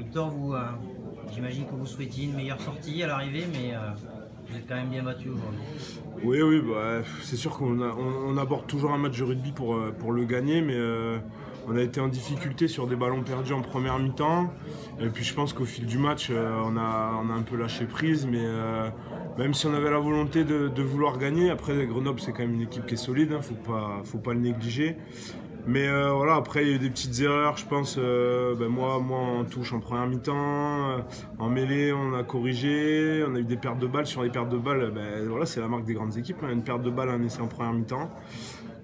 Victor, vous, j'imagine que vous souhaitiez une meilleure sortie à l'arrivée, mais vous êtes quand même bien battu aujourd'hui. Oui, bah, c'est sûr qu'on aborde toujours un match de rugby pour le gagner, mais on a été en difficulté sur des ballons perdus en première mi-temps. Et puis je pense qu'au fil du match, on a un peu lâché prise, mais même si on avait la volonté de vouloir gagner, après Grenoble c'est quand même une équipe qui est solide, hein, faut pas le négliger. Mais voilà, après il y a eu des petites erreurs, je pense. Moi en touche en première mi-temps, en mêlée on a corrigé, on a eu des pertes de balles. Sur les pertes de balles, voilà, c'est la marque des grandes équipes, hein, une perte de balles, un essai en première mi-temps.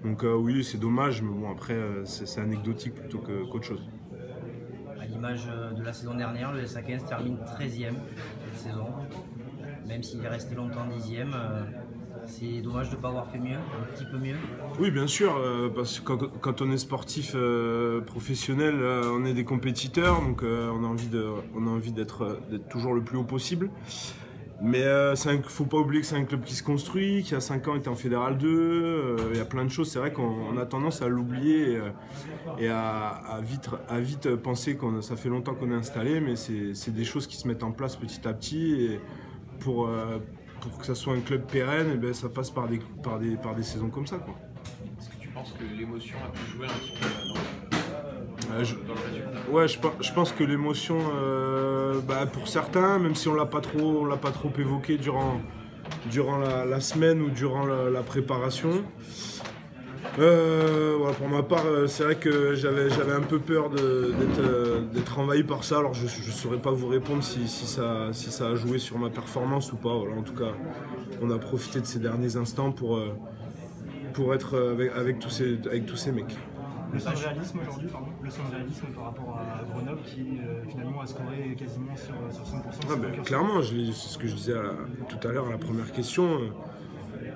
Donc oui, c'est dommage, mais bon après c'est anecdotique plutôt qu'autre chose. À l'image de la saison dernière, le SA15 termine 13e cette saison, même s'il est resté longtemps 10e. C'est dommage de ne pas avoir fait mieux, un petit peu mieux. Oui, bien sûr, parce que quand on est sportif professionnel, on est des compétiteurs, donc on a envie d'être toujours le plus haut possible. Mais il ne faut pas oublier que c'est un club qui se construit, qui a 5 ans était en Fédéral 2, il y a plein de choses, c'est vrai qu'on a tendance à l'oublier et à vite penser que ça fait longtemps qu'on est installé, mais c'est des choses qui se mettent en place petit à petit. Et pour que ça soit un club pérenne, et ça passe par des saisons comme ça, quoi. Est-ce que tu penses que l'émotion a pu jouer un petit peu dans le résultat? Ouais, je pense que l'émotion, pour certains, même si on l'a pas trop évoqué durant la semaine ou durant la préparation. Voilà, pour ma part, c'est vrai que j'avais un peu peur d'être envahi par ça. Alors je ne saurais pas vous répondre si ça a joué sur ma performance ou pas. Voilà, en tout cas, on a profité de ces derniers instants pour être avec tous ces mecs. Le sens de réalisme aujourd'hui, le sens de réalisme par rapport à Grenoble qui finalement a scoré quasiment sur 100%. Clairement, c'est ce que je disais tout à l'heure à la première question.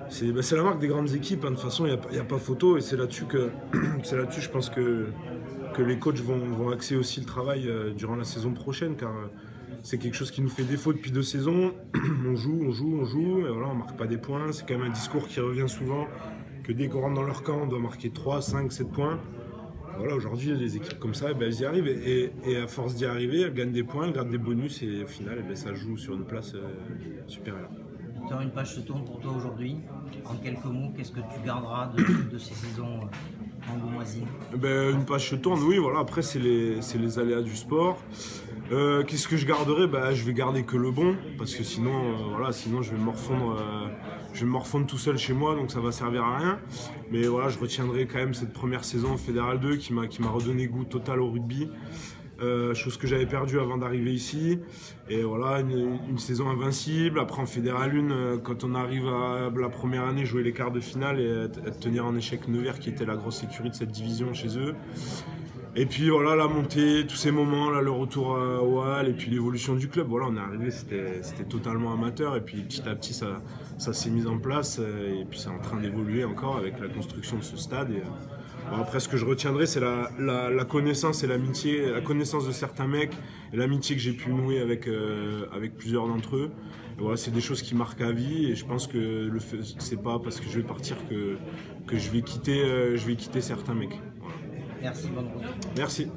C'est la marque des grandes équipes, hein. De toute façon il n'y a pas photo, et c'est là-dessus je pense que les coachs vont axer aussi le travail durant la saison prochaine, car c'est quelque chose qui nous fait défaut depuis 2 saisons. On joue, et voilà, on ne marque pas des points. C'est quand même un discours qui revient souvent, que dès qu'on rentre dans leur camp, on doit marquer 3, 5, 7 points. Voilà, aujourd'hui, les équipes comme ça, elles y arrivent, et à force d'y arriver, elles gagnent des points, elles gardent des bonus, et au final, ça joue sur une place supérieure. Victor, une page se tourne pour toi aujourd'hui. En quelques mots, qu'est-ce que tu garderas de ces saisons angoumoisines? Une page se tourne, oui, voilà. Après, c'est les aléas du sport. Qu'est-ce que je garderai? Je vais garder que le bon, parce que sinon je vais me morfondre tout seul chez moi, donc ça va servir à rien. Mais voilà, je retiendrai quand même cette première saison en Fédéral 2 qui m'a redonné goût total au rugby. Chose que j'avais perdue avant d'arriver ici. Et voilà, une saison invincible. Après en Fédéral 1, quand on arrive à la première année, jouer les quarts de finale et tenir en échec Nevers, qui était la grosse écurie de cette division chez eux. Et puis voilà, la montée, tous ces moments, là, le retour au Hall, et puis l'évolution du club. Voilà, on est arrivé, c'était totalement amateur, et puis petit à petit ça s'est mis en place, et puis c'est en train d'évoluer encore avec la construction de ce stade. Après, ce que je retiendrai, c'est la connaissance et l'amitié, la connaissance de certains mecs et l'amitié que j'ai pu nouer avec plusieurs d'entre eux. Et voilà, c'est des choses qui marquent à vie, et je pense que c'est pas parce que je vais partir que je vais quitter certains mecs. Voilà. Merci, bonne route. Merci.